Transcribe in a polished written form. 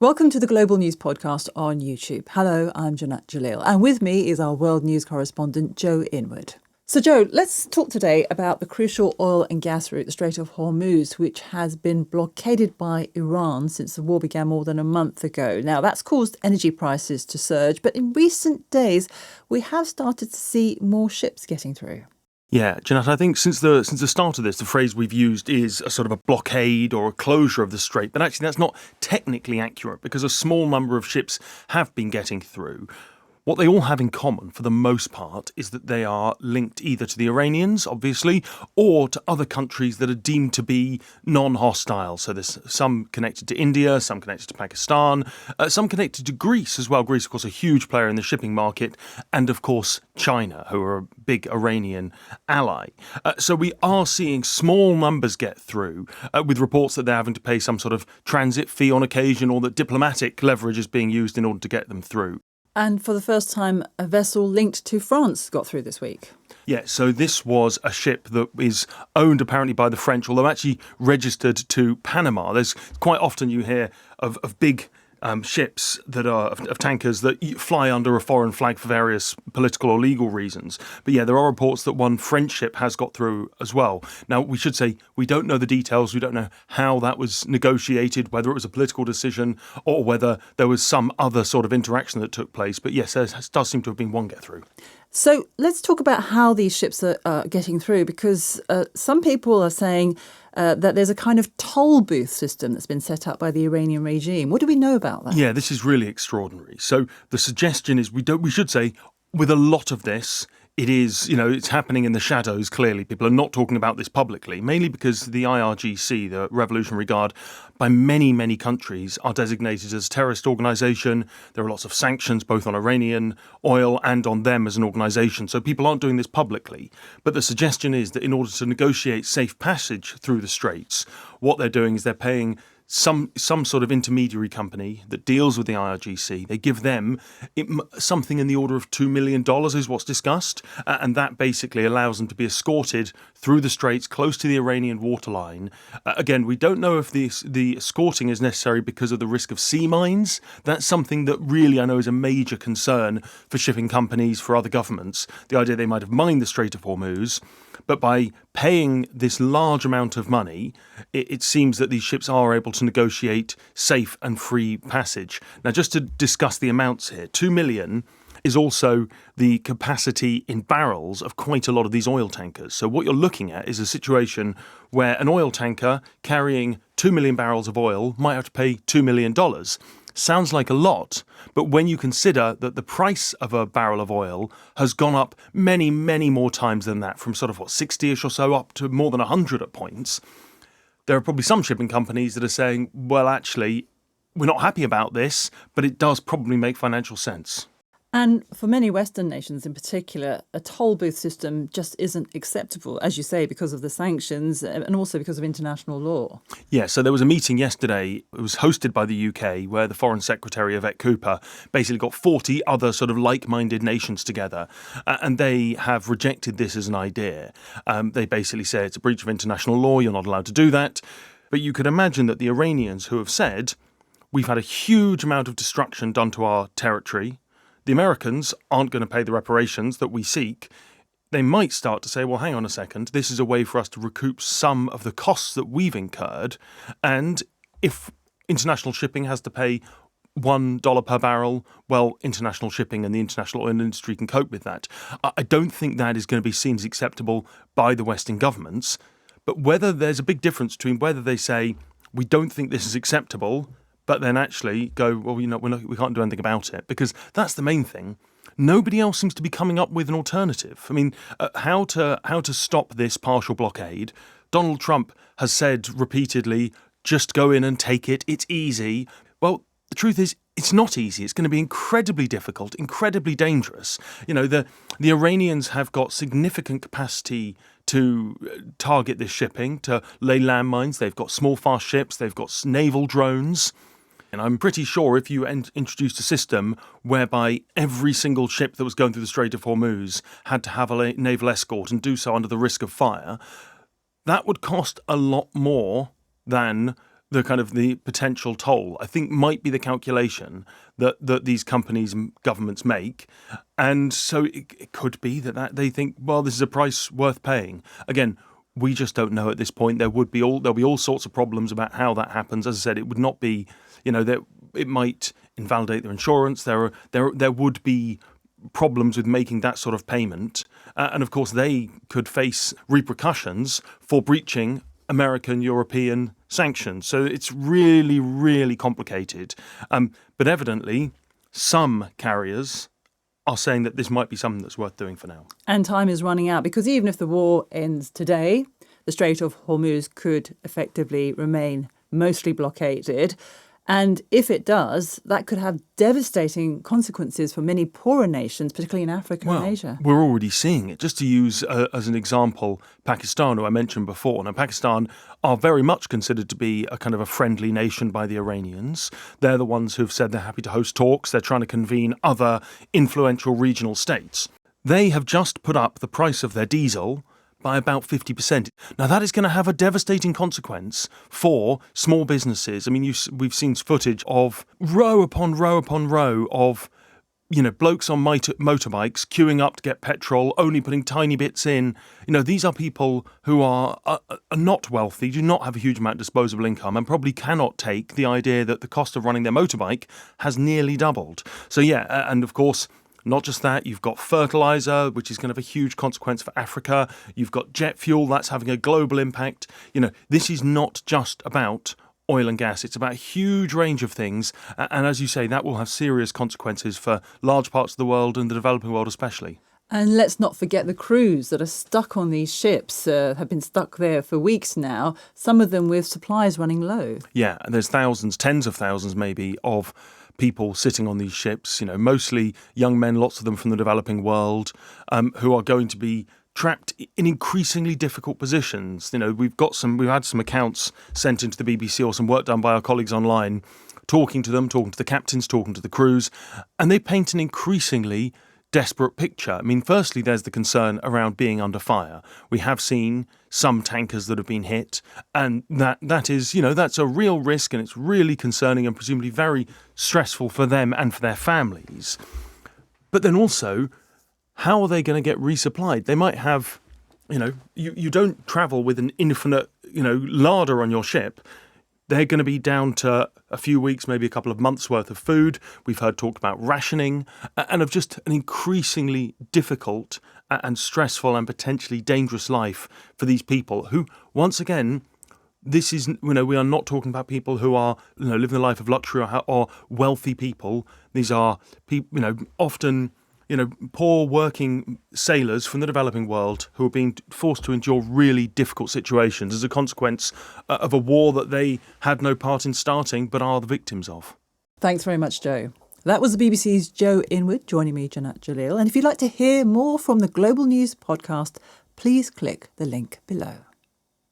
Welcome to the Global News Podcast on YouTube. Hello, I'm Janat Jalil, and with me is our world news correspondent, Joe Inwood. So, Joe, let's talk today about the crucial oil and gas route, the Strait of Hormuz, which has been blockaded by Iran since the war began more than a month ago. Now, that's caused energy prices to surge, but in recent days, we have started to see more ships getting through. Yeah, Janat, I think since the start of this, the phrase we've used is a sort of a blockade or a closure of the strait. But actually, that's not technically accurate because a small number of ships have been getting through. What they all have in common, for the most part, is that they are linked either to the Iranians, obviously, or to other countries that are deemed to be non-hostile. So there's some connected to India, some connected to Pakistan, some connected to Greece as well. Greece, of course, a huge player in the shipping market, and, of course, China, who are a big Iranian ally. So we are seeing small numbers get through, with reports that they're having to pay some sort of transit fee on occasion, or that diplomatic leverage is being used in order to get them through. And for the first time, a vessel linked to France got through this week. Yeah, so this was a ship that is owned apparently by the French, although actually registered to Panama. There's quite often you hear of big ships that are of tankers that fly under a foreign flag for various political or legal reasons. But yeah, there are reports that one French ship has got through as well. Now, we should say we don't know the details. We don't know how that was negotiated, whether it was a political decision or whether there was some other sort of interaction that took place. But yes, there does seem to have been one get through. So let's talk about how these ships are getting through, because some people are saying that there's a kind of toll booth system that's been set up by the Iranian regime. What do we know about that? Yeah, this is really extraordinary. So the suggestion is we should say with a lot of this, it is, it's happening in the shadows, clearly. People are not talking about this publicly, mainly because the IRGC, the Revolutionary Guard, by many, many countries are designated as a terrorist organisation. There are lots of sanctions, both on Iranian oil and on them as an organisation. So people aren't doing this publicly. But the suggestion is that in order to negotiate safe passage through the straits, what they're doing is they're paying some sort of intermediary company that deals with the IRGC. They give them something in the order of $2 million is what's discussed, and that basically allows them to be escorted through the straits close to the Iranian waterline. Again, we don't know if the escorting is necessary because of the risk of sea mines. That's something that really I know is a major concern for shipping companies, for other governments. The idea they might have mined the Strait of Hormuz, but by paying this large amount of money, it seems that these ships are able to negotiate safe and free passage. Now, just to discuss the amounts here, 2 million is also the capacity in barrels of quite a lot of these oil tankers. So what you're looking at is a situation where an oil tanker carrying 2 million barrels of oil might have to pay $2 million. Sounds like a lot, but when you consider that the price of a barrel of oil has gone up many, many more times than that, from sort of 60-ish or so up to more than 100 at points, there are probably some shipping companies that are saying, well, actually, we're not happy about this, but it does probably make financial sense. And for many Western nations in particular, a toll booth system just isn't acceptable, as you say, because of the sanctions and also because of international law. Yeah, so there was a meeting yesterday, it was hosted by the UK, where the Foreign Secretary, Yvette Cooper, basically got 40 other sort of like-minded nations together, and they have rejected this as an idea. They basically say it's a breach of international law, you're not allowed to do that. But you could imagine that the Iranians, who have said, we've had a huge amount of destruction done to our territory, the Americans aren't going to pay the reparations that we seek, they might start to say, well, hang on a second, this is a way for us to recoup some of the costs that we've incurred. And if international shipping has to pay $1 per barrel, well, international shipping and the international oil industry can cope with that. I don't think that is going to be seen as acceptable by the Western governments. But whether there's a big difference between whether they say, we don't think this is acceptable, but then actually go, well, we can't do anything about it, because that's the main thing. Nobody else seems to be coming up with an alternative. I mean, how to stop this partial blockade? Donald Trump has said repeatedly, just go in and take it. It's easy. Well, the truth is, it's not easy. It's going to be incredibly difficult, incredibly dangerous. The Iranians have got significant capacity to target this shipping, to lay landmines. They've got small, fast ships. They've got naval drones. And I'm pretty sure if you introduced a system whereby every single ship that was going through the Strait of Hormuz had to have a naval escort and do so under the risk of fire, that would cost a lot more than the kind of the potential toll, I think might be the calculation that these companies and governments make. And so it could be that they think, well, this is a price worth paying. Again, we just don't know at this point. There'll be all sorts of problems about how that happens. As I said, it would not be, that it might invalidate their insurance. There would be problems with making that sort of payment. And of course, they could face repercussions for breaching American, European sanctions. So it's really, really complicated. But evidently, some carriers are saying that this might be something that's worth doing for now. And time is running out, because even if the war ends today, the Strait of Hormuz could effectively remain mostly blockaded. And if it does, that could have devastating consequences for many poorer nations, particularly in Africa and Asia. We're already seeing it. Just to use as an example, Pakistan, who I mentioned before. Now, Pakistan are very much considered to be a kind of a friendly nation by the Iranians. They're the ones who've said they're happy to host talks. They're trying to convene other influential regional states. They have just put up the price of their diesel by about 50%. Now, that is going to have a devastating consequence for small businesses. I mean, we've seen footage of row upon row upon row of, blokes on motorbikes queuing up to get petrol, only putting tiny bits in. These are people who are not wealthy, do not have a huge amount of disposable income, and probably cannot take the idea that the cost of running their motorbike has nearly doubled. So, and of course, not just that, you've got fertilizer, which is going to have a huge consequence for Africa. You've got jet fuel, that's having a global impact. This is not just about oil and gas. It's about a huge range of things. And as you say, that will have serious consequences for large parts of the world and the developing world especially. And let's not forget the crews that are stuck on these ships, have been stuck there for weeks now, some of them with supplies running low. Yeah, and there's thousands, tens of thousands maybe, of people sitting on these ships, mostly young men, lots of them from the developing world, who are going to be trapped in increasingly difficult positions. We've had some accounts sent into the BBC or some work done by our colleagues online, talking to them, talking to the captains, talking to the crews, and they paint an increasingly desperate picture. I mean, firstly, there's the concern around being under fire. We have seen some tankers that have been hit, and that is, that's a real risk, and it's really concerning and presumably very stressful for them and for their families. But then also, how are they going to get resupplied? They might have, you don't travel with an infinite, larder on your ship. They're going to be down to a few weeks, maybe a couple of months' worth of food. We've heard talk about rationing and of just an increasingly difficult and stressful and potentially dangerous life for these people who, once again, this is, we are not talking about people who are, living a life of luxury or wealthy people. These are people, often, poor working sailors from the developing world who are being forced to endure really difficult situations as a consequence of a war that they had no part in starting but are the victims of. Thanks very much, Joe. That was the BBC's Joe Inwood joining me, Janat Jalil. And if you'd like to hear more from the Global News podcast, please click the link below.